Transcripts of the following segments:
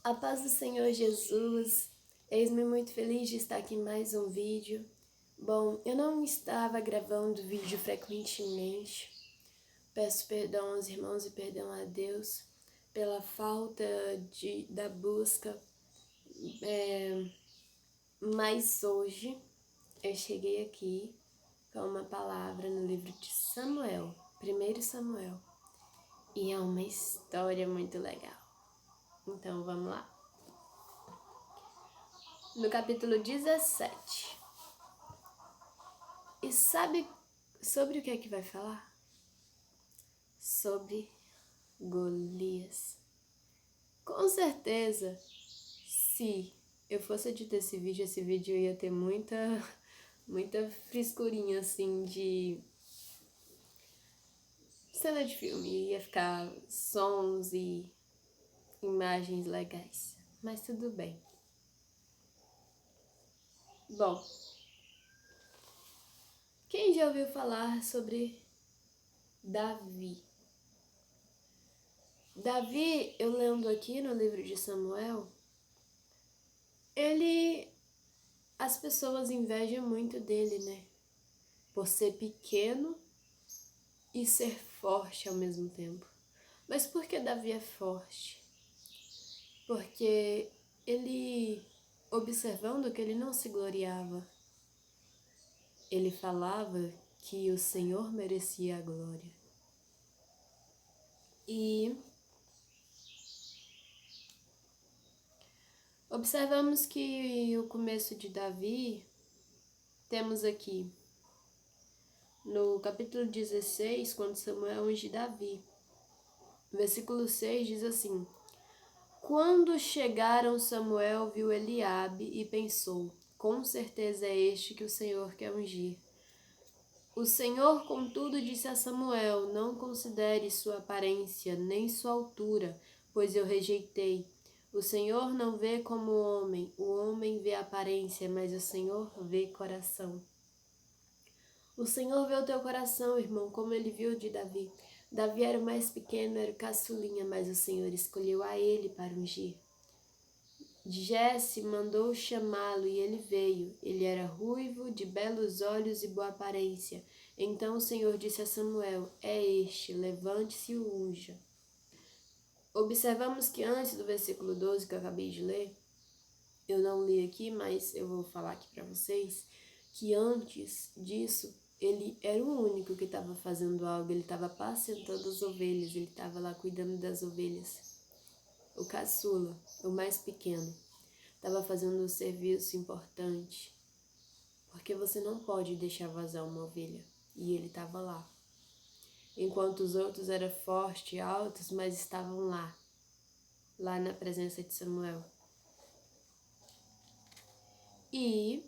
A paz do Senhor Jesus, eis-me muito feliz de estar aqui em mais um vídeo. Bom, eu não estava gravando vídeo frequentemente, peço perdão aos irmãos e perdão a Deus pela falta da busca, mas hoje eu cheguei aqui com uma palavra no livro de Samuel, 1 Samuel, e é uma história muito legal. Então vamos lá. No capítulo 17. E sabe sobre o que é que vai falar? Sobre Golias. Com certeza, se eu fosse editar esse vídeo ia ter muita frescurinha assim de cena de filme. Ia ficar sons e imagens legais. Mas tudo bem. Bom, quem já ouviu falar sobre Davi? Davi, eu lendo aqui no livro de Samuel, as pessoas invejam muito dele, né? Por ser pequeno e ser forte ao mesmo tempo. Mas por que Davi é forte? Porque ele, observando que ele não se gloriava, ele falava que o Senhor merecia a glória. E observamos que o começo de Davi, temos aqui no capítulo 16, quando Samuel unge Davi. Versículo 6 diz assim: Quando chegaram, Samuel viu Eliabe e pensou: com certeza é este que o Senhor quer ungir. O Senhor, contudo, disse a Samuel: não considere sua aparência, nem sua altura, pois eu rejeitei. O Senhor não vê como o homem vê a aparência, mas o Senhor vê coração. O Senhor vê o teu coração, irmão, como ele viu o de Davi. Davi era o mais pequeno, era o caçulinha, mas o Senhor escolheu a ele para ungir. Jesse mandou chamá-lo e ele veio. Ele era ruivo, de belos olhos e boa aparência. Então o Senhor disse a Samuel: é este, levante-se e o unja. Observamos que antes do versículo 12 que eu acabei de ler, eu não li aqui, mas eu vou falar aqui para vocês, que antes disso, ele era o único que estava fazendo algo, ele estava apacentando as ovelhas, ele estava lá cuidando das ovelhas. O caçula, o mais pequeno, estava fazendo um serviço importante, porque você não pode deixar vazar uma ovelha, e ele estava lá. Enquanto os outros eram fortes e altos, mas estavam lá na presença de Samuel. E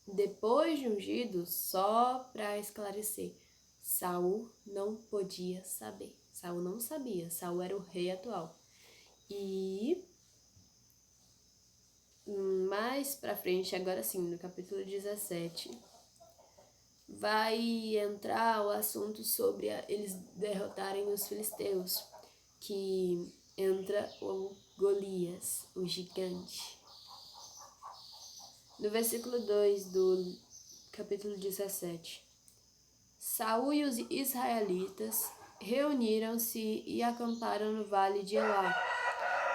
depois de ungido, só para esclarecer, Saul não podia saber. Saul não sabia. Saul era o rei atual. E mais pra frente, agora sim, no capítulo 17, vai entrar o assunto sobre eles derrotarem os filisteus, que entra o Golias, o gigante. No versículo 2 do capítulo 17, Saul e os israelitas reuniram-se e acamparam no vale de Elá,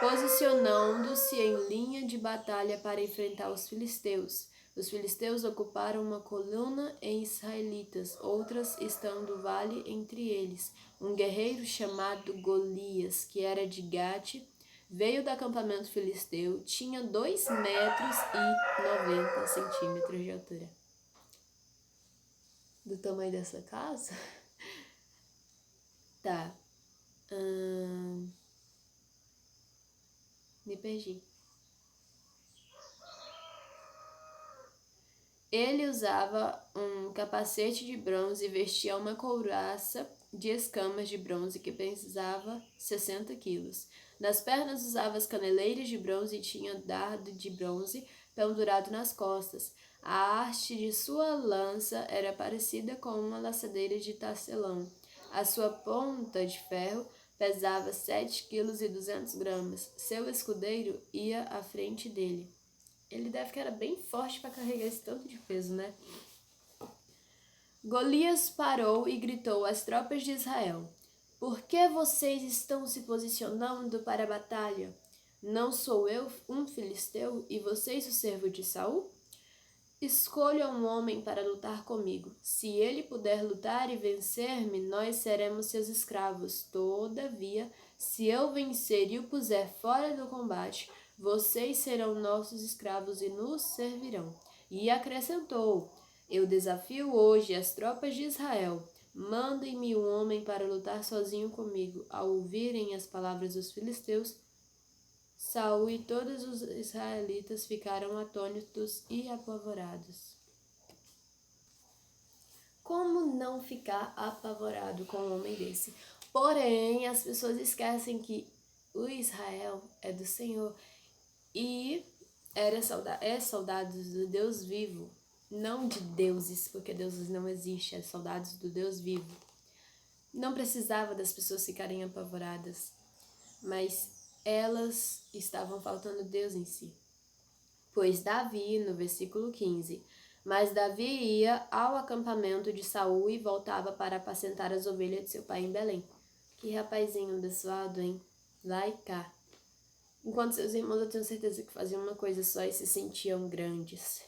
posicionando-se em linha de batalha para enfrentar os filisteus. Os filisteus ocuparam uma coluna em israelitas, outras estão do vale entre eles. Um guerreiro chamado Golias, que era de Gate, veio do acampamento filisteu, tinha 2,90 metros de altura. Do tamanho dessa casa? Tá. Me perdi. Ele usava um capacete de bronze e vestia uma couraça de escamas de bronze que pesava 60 quilos. Nas pernas usava as caneleiras de bronze e tinha dardo de bronze pendurado nas costas. A haste de sua lança era parecida com uma laçadeira de tecelão. A sua ponta de ferro pesava 7,2 kg. Seu escudeiro ia à frente dele. Ele deve que era bem forte para carregar esse tanto de peso, né? Golias parou e gritou às tropas de Israel: Por que vocês estão se posicionando para a batalha? Não sou eu um filisteu e vocês o servo de Saul? Escolha um homem para lutar comigo. Se ele puder lutar e vencer-me, nós seremos seus escravos. Todavia, se eu vencer e o puser fora do combate, vocês serão nossos escravos e nos servirão. E acrescentou: Eu desafio hoje as tropas de Israel. Mandem-me um homem para lutar sozinho comigo. Ao ouvirem as palavras dos filisteus, Saul e todos os israelitas ficaram atônitos e apavorados. Como não ficar apavorado com um homem desse? Porém, as pessoas esquecem que o Israel é do Senhor e é soldados do Deus vivo, não de deuses, porque deuses não existem, é soldados do Deus vivo. Não precisava das pessoas ficarem apavoradas, mas elas estavam faltando Deus em si. Pois Davi, no versículo 15, mas Davi ia ao acampamento de Saul e voltava para apacentar as ovelhas de seu pai em Belém. Que rapazinho abençoado, hein? Lá e cá. Enquanto seus irmãos, eu tenho certeza que faziam uma coisa só e se sentiam grandes.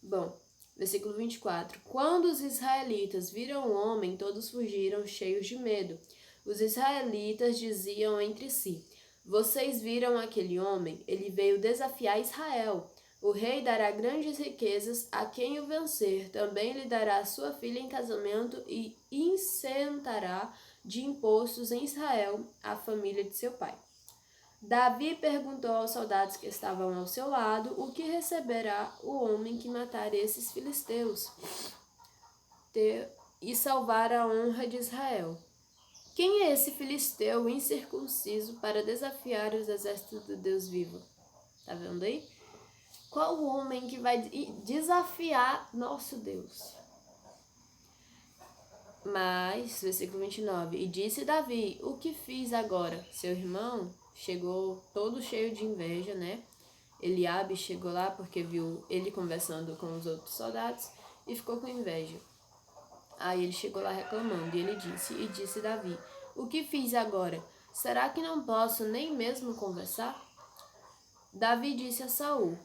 Bom, versículo 24. Quando os israelitas viram o homem, todos fugiram cheios de medo. Os israelitas diziam entre si: Vocês viram aquele homem? Ele veio desafiar Israel. O rei dará grandes riquezas a quem o vencer. Também lhe dará sua filha em casamento e isentará de impostos em Israel a família de seu pai. Davi perguntou aos soldados que estavam ao seu lado o que receberá o homem que matar esses filisteus e salvar a honra de Israel. Quem é esse filisteu incircunciso para desafiar os exércitos do Deus vivo? Tá vendo aí? Qual o homem que vai desafiar nosso Deus? Mas, versículo 29, e disse Davi: O que fiz agora? Seu irmão chegou todo cheio de inveja, né? Eliabe chegou lá porque viu ele conversando com os outros soldados e ficou com inveja. Aí ele chegou lá reclamando, e disse Davi: O que fiz agora? Será que não posso nem mesmo conversar? Davi disse a Saul,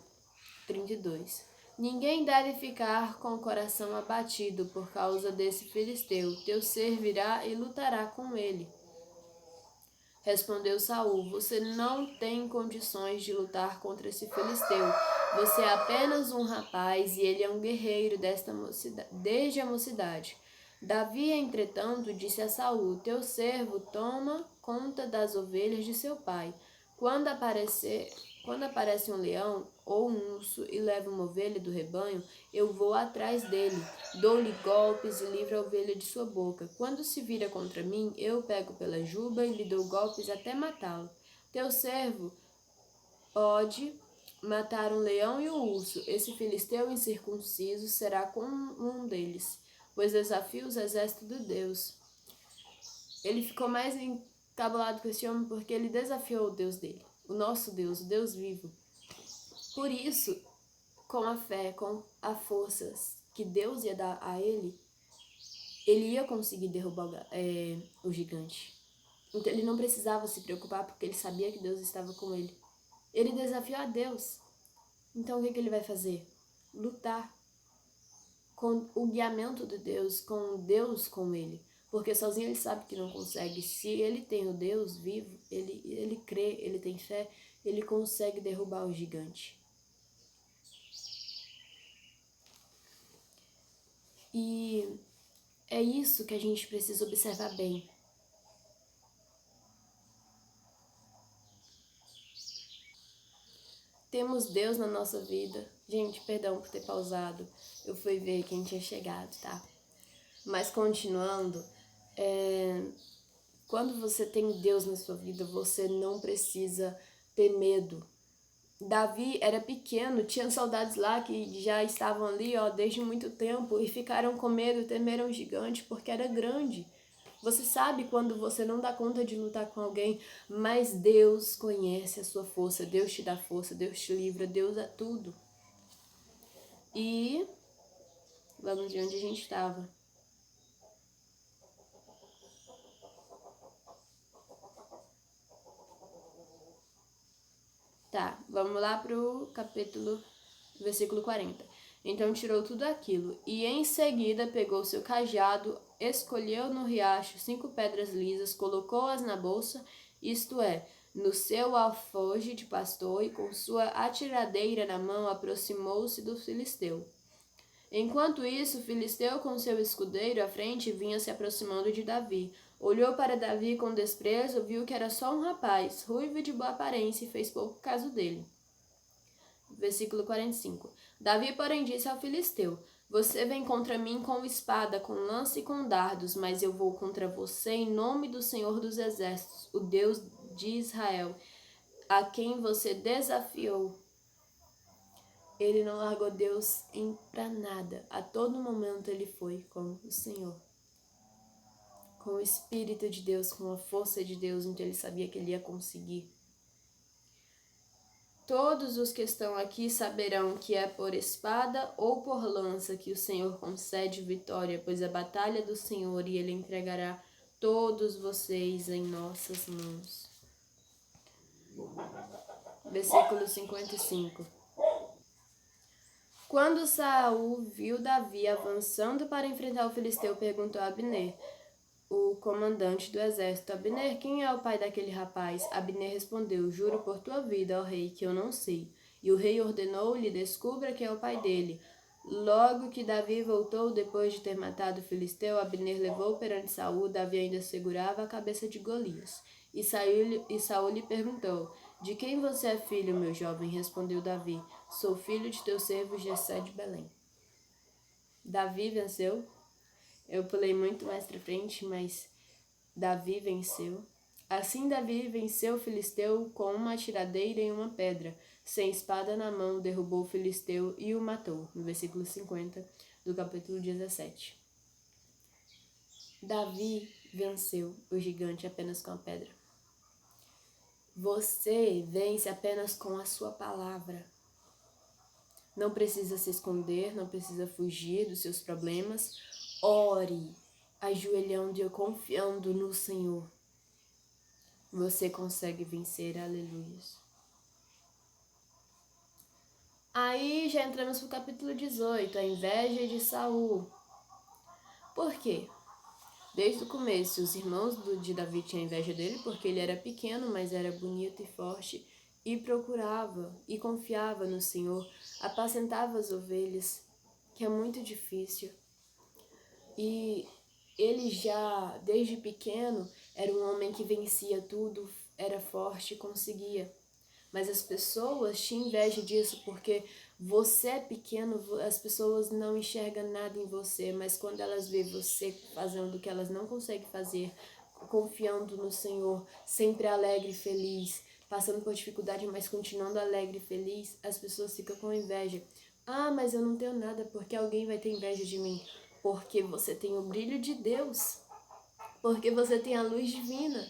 32, Ninguém deve ficar com o coração abatido por causa desse filisteu. Teu ser virá e lutará com ele. Respondeu Saul: Você não tem condições de lutar contra esse filisteu. Você é apenas um rapaz e ele é um guerreiro desde a mocidade. Davi, entretanto, disse a Saul: Teu servo toma conta das ovelhas de seu pai. Quando aparece um leão ou um urso e leva uma ovelha do rebanho, eu vou atrás dele, dou-lhe golpes e livro a ovelha de sua boca. Quando se vira contra mim, eu pego pela juba e lhe dou golpes até matá-lo. Teu servo pode matar um leão e um urso. Esse filisteu incircunciso será como um deles, pois desafia os exércitos de Deus. Ele ficou mais encabulado com esse homem porque ele desafiou o Deus dele, o nosso Deus, o Deus vivo. Por isso, com a fé, com a força que Deus ia dar a ele ia conseguir derrubar o gigante. Então ele não precisava se preocupar porque ele sabia que Deus estava com ele. Ele desafiou a Deus. Então o que ele vai fazer? Lutar com o guiamento de Deus, com Deus com ele. Porque sozinho ele sabe que não consegue. Se ele tem o Deus vivo, ele crê, ele tem fé, ele consegue derrubar o gigante. E é isso que a gente precisa observar bem. Temos Deus na nossa vida. Gente, perdão por ter pausado. Eu fui ver quem tinha chegado, tá? Mas continuando, quando você tem Deus na sua vida, você não precisa ter medo. Davi era pequeno, tinha soldados lá que já estavam ali desde muito tempo e ficaram com medo, temeram o gigante porque era grande. Você sabe quando você não dá conta de lutar com alguém, mas Deus conhece a sua força, Deus te dá força, Deus te livra, Deus é tudo. E vamos ver onde a gente estava. Tá, vamos lá pro versículo 40. Então tirou tudo aquilo, e em seguida pegou seu cajado, escolheu no riacho 5 pedras lisas, colocou-as na bolsa, isto é, no seu alforje de pastor, e com sua atiradeira na mão aproximou-se do filisteu. Enquanto isso, o filisteu com seu escudeiro à frente vinha se aproximando de Davi. Olhou para Davi com desprezo, viu que era só um rapaz, ruivo e de boa aparência, e fez pouco caso dele. Versículo 45. Davi, porém, disse ao filisteu: Você vem contra mim com espada, com lança e com dardos, mas eu vou contra você em nome do Senhor dos Exércitos, o Deus de Israel, a quem você desafiou. Ele não largou Deus para nada. A todo momento ele foi com o Senhor. Com o Espírito de Deus, com a força de Deus, então ele sabia que ele ia conseguir. Todos os que estão aqui saberão que é por espada ou por lança que o Senhor concede vitória, pois a batalha é do Senhor e ele entregará todos vocês em nossas mãos. Versículo 55. Quando Saul viu Davi avançando para enfrentar o filisteu, perguntou a Abner, o comandante do exército: Abner, quem é o pai daquele rapaz? Abner respondeu: Juro por tua vida, ó rei, que eu não sei. E o rei ordenou-lhe: Descubra quem é o pai dele. Logo que Davi voltou, depois de ter matado o filisteu, Abner levou perante Saul. Davi ainda segurava a cabeça de Golias. E Saul lhe perguntou: De quem você é filho, meu jovem? Respondeu Davi: Sou filho de teu servo Jessé de Belém. Davi venceu. Eu pulei muito mais pra frente, mas Davi venceu. Assim Davi venceu o filisteu com uma tiradeira e uma pedra. Sem espada na mão, derrubou o filisteu e o matou. No versículo 50 do capítulo 17. Davi venceu o gigante apenas com a pedra. Você vence apenas com a sua palavra. Não precisa se esconder, não precisa fugir dos seus problemas. Ore, ajoelhando e confiando no Senhor. Você consegue vencer, aleluia. Aí já entramos pro capítulo 18, a inveja de Saul. Por quê? Desde o começo, os irmãos de Davi tinham inveja dele porque ele era pequeno, mas era bonito e forte, e procurava e confiava no Senhor, apacentava as ovelhas, que é muito difícil. E ele já, desde pequeno, era um homem que vencia tudo, era forte e conseguia. Mas as pessoas tinham inveja disso porque você é pequeno, as pessoas não enxergam nada em você, mas quando elas veem você fazendo o que elas não conseguem fazer, confiando no Senhor, sempre alegre e feliz, passando por dificuldade, mas continuando alegre e feliz, as pessoas ficam com inveja. Ah, mas eu não tenho nada, porque alguém vai ter inveja de mim? Porque você tem o brilho de Deus, porque você tem a luz divina.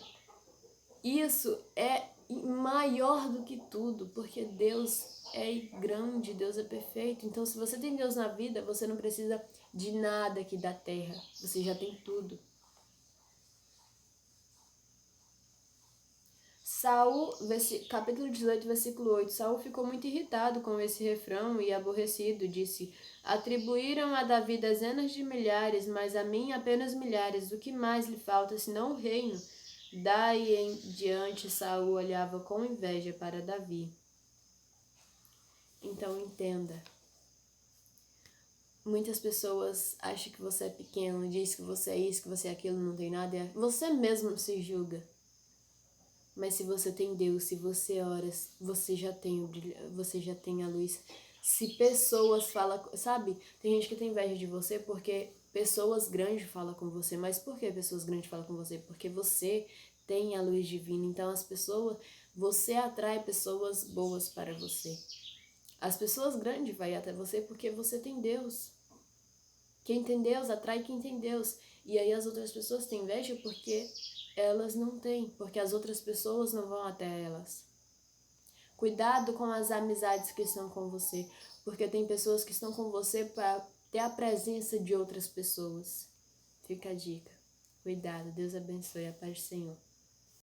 Isso é maior do que tudo, porque Deus é grande, Deus é perfeito. Então, se você tem Deus na vida, você não precisa de nada aqui da terra, você já tem tudo. Saul, capítulo 18, versículo 8. Saul ficou muito irritado com esse refrão e aborrecido, disse: Atribuíram a Davi dezenas de milhares, mas a mim apenas milhares. O que mais lhe falta senão o reino? Daí em diante Saul olhava com inveja para Davi. Então entenda. Muitas pessoas acham que você é pequeno, diz que você é isso, que você é aquilo, não tem nada. Você mesmo se julga. Mas se você tem Deus, se você ora, você já tem o brilho, você já tem a luz. Se pessoas falam, sabe? Tem gente que tem inveja de você porque pessoas grandes falam com você. Mas por que pessoas grandes falam com você? Porque você tem a luz divina. Então as pessoas, você atrai pessoas boas para você. As pessoas grandes vão até você porque você tem Deus. Quem tem Deus atrai quem tem Deus. E aí as outras pessoas têm inveja porque elas não têm, porque as outras pessoas não vão até elas. Cuidado com as amizades que estão com você, porque tem pessoas que estão com você para ter a presença de outras pessoas. Fica a dica. Cuidado, Deus abençoe, a paz do Senhor.